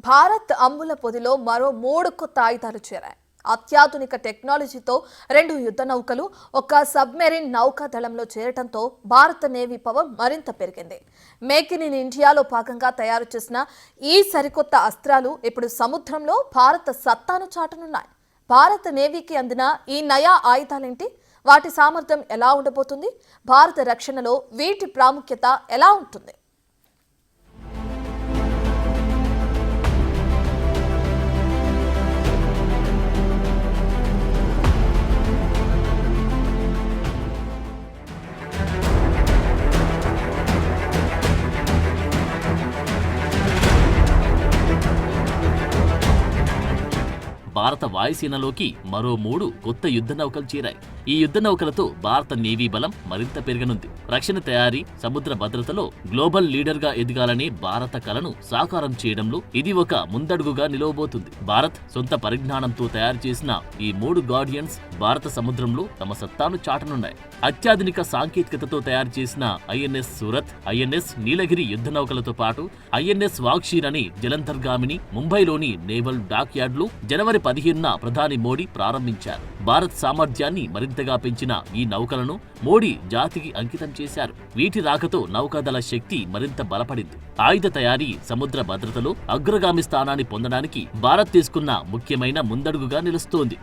భారత్ అమ్ముల పొదిలో మరో 3 కొత్త ఆయుధాలు చేరాయి. అత్యాధునిక టెక్నాలజీతో 2 యుద్ధ నౌకలు, ఒక సబ్మెరీన్ నౌకాదళంలో చేరటంతో భారత నేవీ పవర్ మరింత పెరిగింది. మేక్ ఇన్ ఇండియాలో భాగంగా తయారు చేసిన ఈ సరికొత్త అస్త్రాలు ఇప్పుడు సముద్రంలో భారత సత్తాను చాటనున్నాయి. భారత నేవీకి అందిన ఈ నయా ఆయుధాలేంటి? వాటి సామర్థ్యం ఎలా ఉండబోతుంది? భారత రక్షణలో వీటి ప్రాముఖ్యత ఎలా ఉంటుంది? భారత వాయుసేనలోకి మరో 3 కొత్త యుద్ధ నౌకలు చేరాయి. ఈ యుద్ధ నౌకలతో భారత నేవీ బలం మరింత పెరగనుంది. రక్షణ తయారీ, సముద్ర భద్రతలో గ్లోబల్ లీడర్ గా ఎదగాలనే భారత కలను సాకారం చేయడంలో ఇది ఒక ముందడుగుగా నిలవబోతుంది. భారత్ సొంత పరిజ్ఞానంతో తయారు చేసిన ఈ 3 గార్డియన్స్ భారత సముద్రంలో తమ సత్తాను చాటనున్నాయి. అత్యాధునిక సాంకేతికతతో తయారు చేసిన ఐఎన్ఎస్ సూరత్, ఐఎన్ఎస్ నీలగిరి యుద్ధ నౌకలతో పాటు ఐఎన్ఎస్ వాక్షీర్ అనే జలంతర్గామిని ముంబైలోని నేవల్ డాక్ యార్డ్ లో జనవరి 15న ప్రధాని మోడీ ప్రారంభించారు. భారత్ సామర్థ్యాన్ని మరింతగా పెంచిన ఈ నౌకలను మోడీ జాతికి అంకితం చేశారు. వీటి రాకతో నౌకాదళ శక్తి మరింత బలపడింది. ఆయుధ తయారీ, సముద్ర భద్రతలో అగ్రగామి స్థానాన్ని పొందడానికి భారత్ తీసుకున్న ముఖ్యమైన ముందడుగుగా నిలుస్తోంది.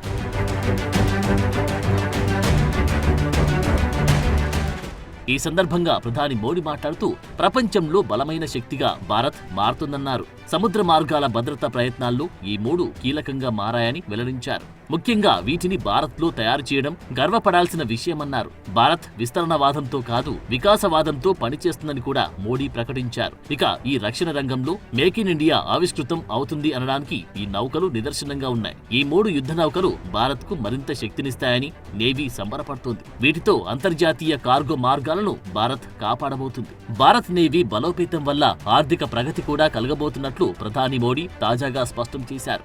ఈ సందర్భంగా ప్రధాని మోడీ మాట్లాడుతూ ప్రపంచంలో బలమైన శక్తిగా భారత్ మారుతుందన్నారు. సముద్ర మార్గాల భద్రతా ప్రయత్నాల్లో ఈ 3 కీలకంగా మారాయని వెల్లడించారు. ముఖ్యంగా వీటిని భారత్లో తయారు చేయడం గర్వపడాల్సిన విషయమన్నారు. భారత్ విస్తరణవాదంతో కాదు, వికాసవాదంతో పనిచేస్తుందని కూడా మోడీ ప్రకటించారు. ఇక ఈ రక్షణ రంగంలో మేక్ ఇన్ ఇండియా ఆవిష్కృతం అవుతుంది అనడానికి ఈ నౌకలు నిదర్శనంగా ఉన్నాయి. ఈ 3 యుద్ధ నౌకలు భారత్ కు మరింత శక్తినిస్తాయని నేవీ సంబరపడుతోంది. వీటితో అంతర్జాతీయ కార్గో మార్గాలను భారత్ కాపాడబోతుంది. భారత్ నేవీ బలోపేతం వల్ల ఆర్థిక ప్రగతి కూడా కలగబోతున్నట్లు ప్రధాని మోడీ తాజాగా స్పష్టం చేశారు.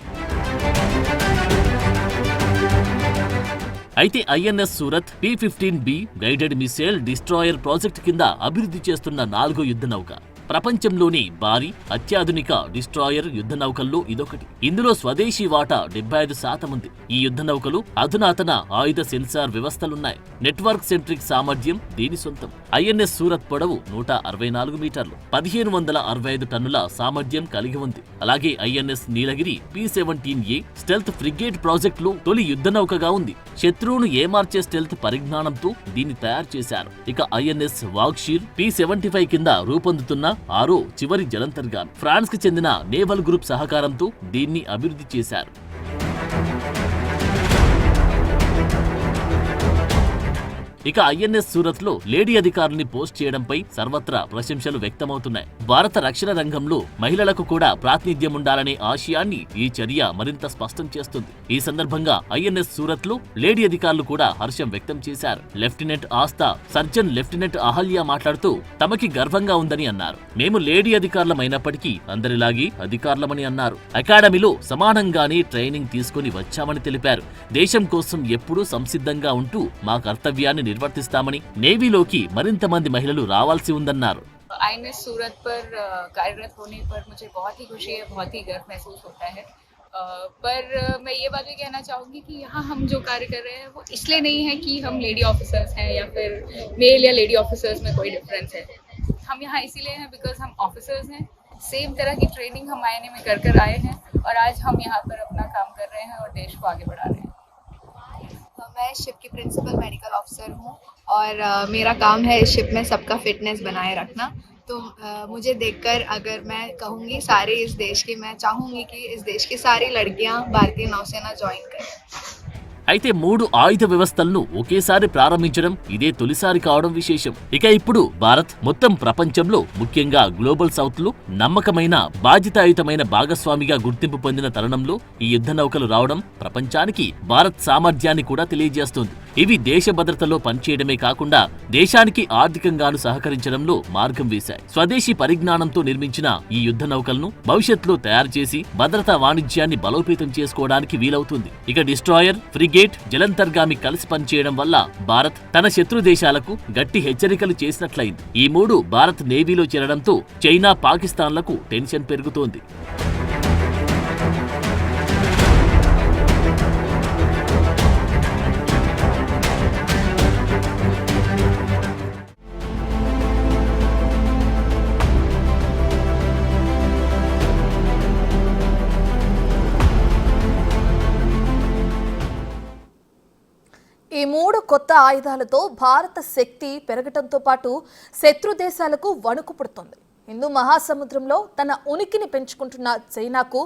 అయితే INS Surat P-15B guided missile destroyer project కింద అభివృద్ధి చేస్తున్న 4వ యుద్ధ నౌక. ప్రపంచంలోని భారీ అత్యాధునిక డిస్ట్రాయర్ యుద్ధ నౌకల్లో ఇదొకటి. ఇందులో స్వదేశీ వాటా 75% ఉంది. ఈ యుద్ధ నౌకలు అధునాతన ఆయుధ సెన్సార్ వ్యవస్థలున్నాయి. నెట్వర్క్ సెంట్రిక్ సామర్థ్యం దీని సొంతం. ఐఎన్ఎస్ సూరత్ పొడవు 164 మీటర్లు, 1565 టన్నుల సామర్థ్యం కలిగి ఉంది. అలాగే ఐఎన్ఎస్ నీలగిరి P-17A స్టెల్త్ ఫ్రిగేట్ ప్రాజెక్ట్ లో తొలి యుద్ధ నౌకగా ఉంది. శత్రువును ఏమార్చే స్టెల్త్ పరిజ్ఞానంతో దీన్ని తయారు చేశారు. ఇక ఐఎన్ఎస్ వాక్షీర్ P-75 కింద రూపొందుతున్న 6వ చివరి జలంతర్గామి. ఫ్రాన్స్ కి చెందిన నేవల్ గ్రూప్ సహకారంతో దీన్ని అభివృద్ధి చేశారు. ఇక ఐఎన్ఎస్ సూరత్ లో లేడీ అధికారుల్ని పోస్ట్ చేయడంపై సర్వత్రా ప్రశంసలు వ్యక్తమవుతున్నాయి. భారత రక్షణ రంగంలో మహిళలకు కూడా ప్రాతినిధ్యం ఉండాలనే ఆశయాన్ని ఈ చర్య మరింత స్పష్టం చేస్తుంది. ఈ సందర్భంగా ఐఎన్ఎస్ సూరత్ లో లేడీ అధికారులు కూడా హర్షం వ్యక్తం చేశారు. Lieutenant Astha, surgeon lieutenant Ahalya మాట్లాడుతూ తమకి గర్వంగా ఉందని అన్నారు. మేము లేడీ అధికారులమైనప్పటికీ అందరిలాగే అధికారులమని అన్నారు. అకాడమీలో సమానంగానే ట్రైనింగ్ తీసుకుని వచ్చామని తెలిపారు. దేశం కోసం ఎప్పుడూ సంసిద్ధంగా ఉంటూ మా కర్తవ్యాన్ని నిర్వర్తిస్తామని, నేవీలోకి మరింత మంది మహిళలు రావాల్సి ఉందన్నారు. आईएनएस सूरत पर कार्यरत होने पर मुझे बहुत ही खुशी है, बहुत ही गर्व महसूस होता है। पर मैं ये बात भी कहना चाहूँगी कि यहाँ हम जो कार्य कर रहे हैं वो इसलिए नहीं है कि हम लेडी ऑफिसर्स हैं या फिर मेल या लेडी ऑफिसर्स में कोई डिफरेंस है। हम यहाँ इसीलिए हैं बिकॉज हम ऑफिसर्स हैं, सेम तरह की ट्रेनिंग हम आईएनए में कर आए हैं और आज हम यहाँ पर अपना काम कर रहे हैं और देश को आगे बढ़ा रहे हैं। मैं शिप की प्रिंसिपल मेडिकल ऑफिसर हूँ और मेरा काम है इस शिप में सबका फिटनेस बनाए रखना। तो मुझे देखकर अगर मैं कहूँगी सारे इस देश की, मैं चाहूँगी कि इस देश की सारी लड़कियाँ भारतीय नौसेना ज्वाइन करें। అయితే 3 ఆయుధ వ్యవస్థలను ఒకేసారి ప్రారంభించడం ఇదే తొలిసారి కావడం విశేషం. ఇక ఇప్పుడు భారత్ మొత్తం ప్రపంచంలో, ముఖ్యంగా గ్లోబల్ సౌత్ లో నమ్మకమైన, బాధ్యతాయుతమైన భాగస్వామిగా గుర్తింపు పొందిన తరుణంలో ఈ యుద్ధ నౌకలు రావడం ప్రపంచానికి భారత్ సామర్థ్యాన్ని కూడా తెలియజేస్తోంది. ఇవి దేశ భద్రతలో పనిచేయడమే కాకుండా దేశానికి ఆర్థికంగాను సహకరించడంలో మార్గం వేశాయి. స్వదేశీ పరిజ్ఞానంతో నిర్మించిన ఈ యుద్ధ నౌకలను భవిష్యత్తులో తయారు చేసి భద్రతా వాణిజ్యాన్ని బలోపేతం చేసుకోవడానికి వీలవుతుంది. ఇక డిస్ట్రాయర్, ఫ్రిగేట్, జలంతర్గామి కలిసి పనిచేయడం వల్ల భారత్ తన శత్రు దేశాలకు గట్టి హెచ్చరికలు చేసినట్లయింది. ఈ 3 భారత్ నేవీలో చేరడంతో చైనా, పాకిస్తాన్లకు టెన్షన్ పెరుగుతోంది. ఈ 3 కొత్త ఆయుధాలతో భారత శక్తి పెరగటంతో పాటు శత్రు దేశాలకు వణుకు పుడుతోంది. హిందూ మహాసముద్రంలో తన ఉనికిని పెంచుకుంటున్న చైనాకు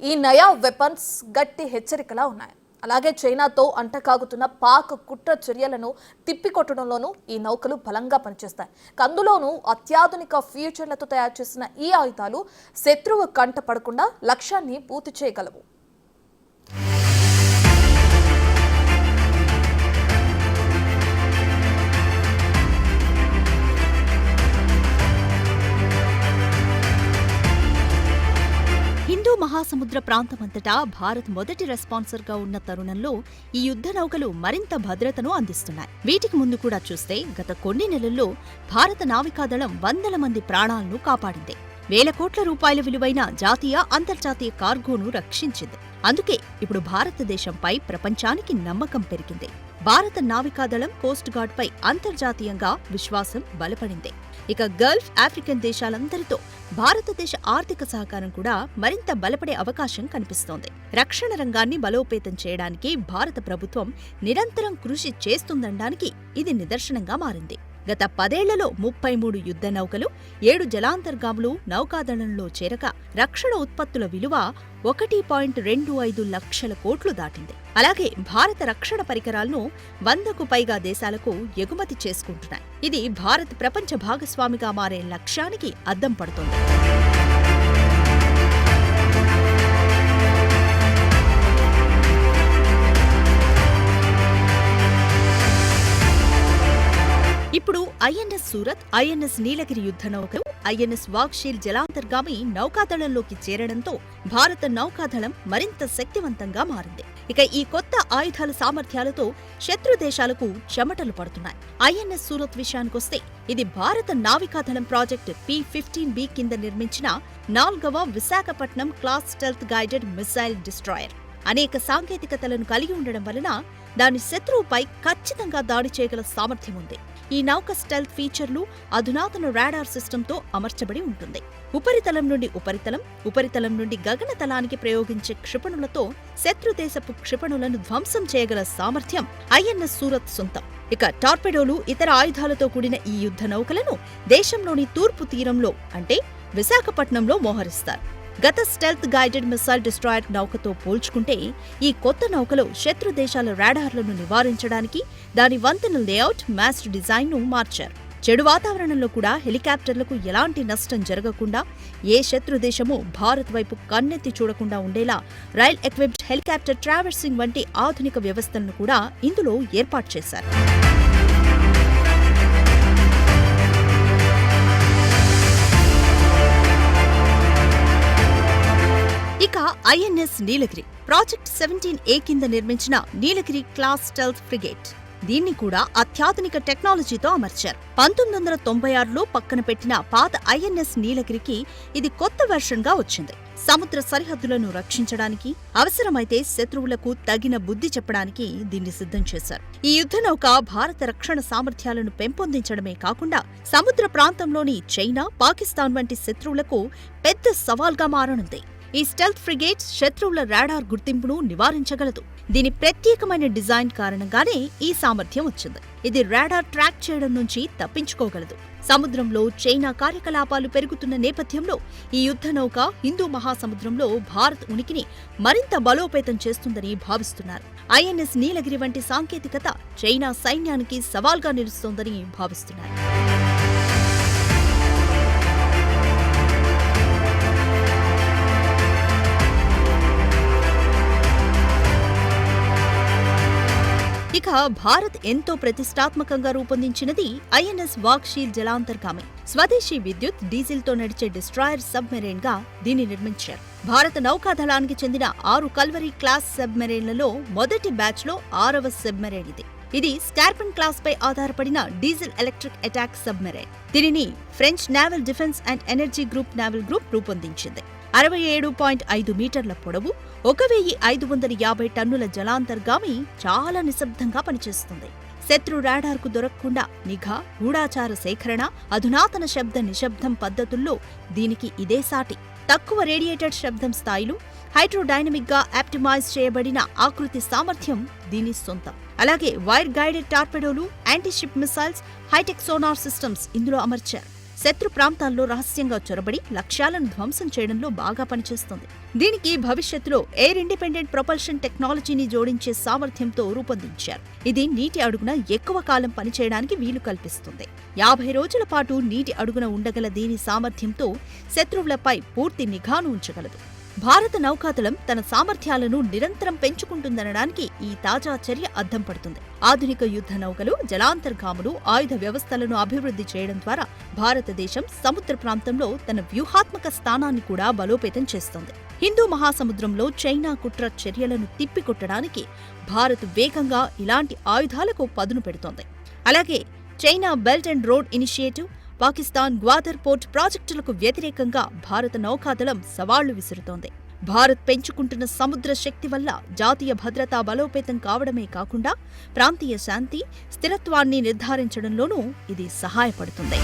ఈ నయా వెపన్స్ గట్టి హెచ్చరికలా ఉన్నాయి. అలాగే చైనాతో అంటకాగుతున్న పాక్ కుట్ర చర్యలను తిప్పికొట్టడంలోనూ ఈ నౌకలు బలంగా పనిచేస్తాయి. అందులోనూ అత్యాధునిక ఫీచర్లతో తయారు చేసిన ఈ ఆయుధాలు శత్రువు కంట పడకుండా లక్ష్యాన్ని పూర్తి చేయగలవు. హిందూ మహాసముద్ర ప్రాంతమంతటా భారత్ మొదటి రెస్పాన్సర్గా ఉన్న తరుణంలో ఈ యుద్ధ నౌకలు మరింత భద్రతను అందిస్తున్నాయి. వీటికి ముందు కూడా చూస్తే గత కొన్ని నెలల్లో భారత నావికాదళం వందల మంది ప్రాణాలను కాపాడింది. వేల కోట్ల రూపాయల విలువైన జాతీయ, అంతర్జాతీయ కార్గోను రక్షించింది. అందుకే ఇప్పుడు భారతదేశంపై ప్రపంచానికి నమ్మకం పెరిగింది. భారత నావికాదళం, కోస్ట్ గార్డ్ పై అంతర్జాతీయంగా విశ్వాసం బలపడింది. ఇక గల్ఫ్, ఆఫ్రికన్ దేశాలందరితో భారతదేశ ఆర్థిక సహకారం కూడా మరింత బలపడే అవకాశం కనిపిస్తోంది. రక్షణ రంగాన్ని బలోపేతం చేయడానికి భారత ప్రభుత్వం నిరంతరం కృషి చేస్తుందనడానికి ఇది నిదర్శనంగా మారింది. గత 10 ఏళ్లలో 33 యుద్ధ నౌకలు, 7 జలాంతర్గాములు నౌకాదళంలో చేరక రక్షణ ఉత్పత్తుల విలువ 1.25 లక్షల కోట్లు దాటింది. అలాగే భారత రక్షణ పరికరాలను 100కు పైగా దేశాలకు ఎగుమతి చేసుకుంటున్నాయి. ఇది భారత్ ప్రపంచ భాగస్వామిగా మారే లక్ష్యానికి అద్దం పడుతోంది. ఇప్పుడు ఐఎన్ఎస్ సూరత్, ఐఎన్ఎస్ నీలగిరి యుద్ధ నౌకలు, ఐఎన్ఎస్ వాగ్షీల్ జలాంతర్గామి నౌకాదళంలోకి చేరడంతో భారత నౌకాదళం మరింత శక్తివంతంగా మారింది. ఇక ఈ కొత్త ఆయుధాల సామర్థ్యాలతో శత్రు దేశాలకు చెమటలు పడుతున్నాయి. ఐఎన్ఎస్ సూరత్ విషయానికొస్తే ఇది భారత నావికాదళం ప్రాజెక్టు P-15B కింద నిర్మించిన 4వ Visakhapatnam class stealth guided missile destroyer. అనేక సాంకేతికతలను కలిగి ఉండడం వలన దాని శత్రువుపై ఖచ్చితంగా దాడి చేయగల సామర్థ్యం ఉంది. ఈ నౌక స్టెల్త్ ఫీచర్లు అధునాతన రాడార్ సిస్టంతో అమర్చబడి ఉంటుంది. ఉపరితలం నుండి ఉపరితలం, ఉపరితలం నుండి గగనతలానికి ప్రయోగించే క్షిపణులతో శత్రుదేశపు క్షిపణులను ధ్వంసం చేయగల సామర్థ్యం ఐఎన్ఎస్ సూరత్ సొంతం. ఇక టార్పెడోలు, ఇతర ఆయుధాలతో కూడిన ఈ యుద్ధ నౌకలను దేశంలోని తూర్పు తీరంలో అంటే విశాఖపట్నంలో మోహరిస్తారు. గత స్టెల్త్ గైడెడ్ మిసైల్ డిస్ట్రాయర్ నౌకతో పోల్చుకుంటే ఈ కొత్త నౌకలో శత్రు దేశాల రాడార్లను నివారించడానికి దాని వంతెన లేఅవుట్, మాస్ట్ డిజైన్ను మార్చారు. చెడు వాతావరణంలో కూడా హెలికాప్టర్లకు ఎలాంటి నష్టం జరగకుండా, ఏ శత్రు దేశమూ భారత్ వైపు కన్నెత్తి చూడకుండా ఉండేలా రైల్ ఎక్విప్డ్ హెలికాప్టర్ ట్రావర్సింగ్ వంటి ఆధునిక వ్యవస్థలను కూడా ఇందులో ఏర్పాటు చేశారు. ఇక ఐఎన్ఎస్ నీలగిరి ప్రాజెక్ట్ 17A కింద నిర్మించిన నీలగిరి క్లాస్ స్టెల్త్ ఫ్రిగేట్. దీన్ని కూడా అత్యాధునిక టెక్నాలజీతో అమర్చారు. 1996లో పక్కన పెట్టిన పాత ఐఎన్ఎస్ నీలగిరికి ఇది కొత్త వెర్షన్గా వచ్చింది. సముద్ర సరిహద్దులను రక్షించడానికి, అవసరమైతే శత్రువులకు తగిన బుద్ధి చెప్పడానికి దీన్ని సిద్ధం చేశారు. ఈ యుద్ధ నౌక భారత రక్షణ సామర్థ్యాలను పెంపొందించడమే కాకుండా సముద్ర ప్రాంతంలోని చైనా, పాకిస్తాన్ వంటి శత్రువులకు పెద్ద సవాల్గా మారనుంది. ఈ స్టెల్త్ ఫ్రిగేట్ శత్రువుల రాడార్ గుర్తింపును నివారించగలదు. దీని ప్రత్యేకమైన డిజైన్ కారణంగానే ఈ సామర్థ్యం వచ్చింది. ఇది రాడార్ ట్రాక్ చేయడం నుంచి తప్పించుకోగలదు. సముద్రంలో చైనా కార్యకలాపాలు పెరుగుతున్న నేపథ్యంలో ఈ యుద్ధ నౌక హిందూ మహాసముద్రంలో భారత్ ఉనికిని మరింత బలోపేతం చేస్తుందని భావిస్తున్నారు. ఐఎన్ఎస్ నీలగిరి వంటి సాంకేతికత చైనా సైన్యానికి సవాల్గా నిలుస్తోందని భావిస్తున్నారు. ఇక భారత్ ఎంతో ప్రతిష్టాత్మకంగా రూపొందించినది ఐఎన్ఎస్ వాగ్షీల్ జలాంతర్గామి. స్వదేశీ విద్యుత్, డీజిల్తో నడిచే డిస్ట్రాయర్ సబ్మెరైన్ గా దీన్ని నిర్మించారు. భారత నౌకాదళానికి చెందిన 6 కల్వరీ క్లాస్ సబ్మెరైన్లలో మొదటి బ్యాచ్ లో 6వ సబ్మెరైన్ ఇది. ఇది స్కార్పిన్ క్లాస్ పై ఆధారపడిన డీజిల్ ఎలక్ట్రిక్ అటాక్ సబ్మెరైన్. దీనిని French naval defence and energy group రూపొందించింది. 67.5 మీటర్ల పొడవు, 1550 టన్నుల జలాంతర్గామి చాలా నిశ్శబ్దంగా పనిచేస్తుంది. శత్రు రాడార్కు దొరకకుండా నిఘా, గూఢాచార సేకరణ, అధునాతన శబ్ద నిశ్శబ్దం పద్ధతుల్లో దీనికి ఇదే సాటి. తక్కువ రేడియేటెడ్ శబ్దం స్థాయిలు, హైడ్రోడైనమిక్ గా ఆప్టిమైజ్ చేయబడిన ఆకృతి సామర్థ్యం దీని సొంతం. అలాగే వైర్ గైడెడ్ టార్పెడోలు, antiship missiles, hi tech sonar systems ఇందులో అమర్చారు. శత్రు ప్రాంతాల్లో రహస్యంగా చొరబడి లక్ష్యాలను ధ్వంసం చేయడంలో బాగా పనిచేస్తుంది. దీనికి భవిష్యత్తులో ఎయిర్ ఇండిపెండెంట్ ప్రొపల్షన్ టెక్నాలజీని జోడించే సామర్థ్యంతో రూపొందించారు. ఇది నీటి అడుగున ఎక్కువ కాలం పనిచేయడానికి వీలు కల్పిస్తుంది. 50 రోజుల పాటు నీటి అడుగున ఉండగల దీని సామర్థ్యంతో శత్రువులపై పూర్తి నిఘాను ఉంచగలదు. భారత నౌకాదళం తన సామర్థ్యాలను నిరంతరం పెంచుకుంటుందనడానికి ఈ తాజా చర్య అద్దం పడుతుంది. ఆధునిక యుద్ధ నౌకలు, జలాంతర్గాములు, ఆయుధ వ్యవస్థలను అభివృద్ధి చేయడం ద్వారా భారతదేశం సముద్ర ప్రాంతంలో తన వ్యూహాత్మక స్థానాన్ని కూడా బలోపేతం చేస్తోంది. హిందూ మహాసముద్రంలో చైనా కుట్ర చర్యలను తిప్పికొట్టడానికి భారత్ వేగంగా ఇలాంటి ఆయుధాలకు పదును పెడుతోంది. అలాగే China belt and road initiative, Pakistan Gwadar port ప్రాజెక్టులకు వ్యతిరేకంగా భారత నౌకాదళం సవాళ్లు విసురుతోంది. భారత్ పెంచుకుంటున్న సముద్ర శక్తి వల్ల జాతీయ భద్రత బలోపేతం కావడమే కాకుండా ప్రాంతీయ శాంతి, స్థిరత్వాన్ని నిర్ధారించడంలోనూ ఇది సహాయపడుతుంది.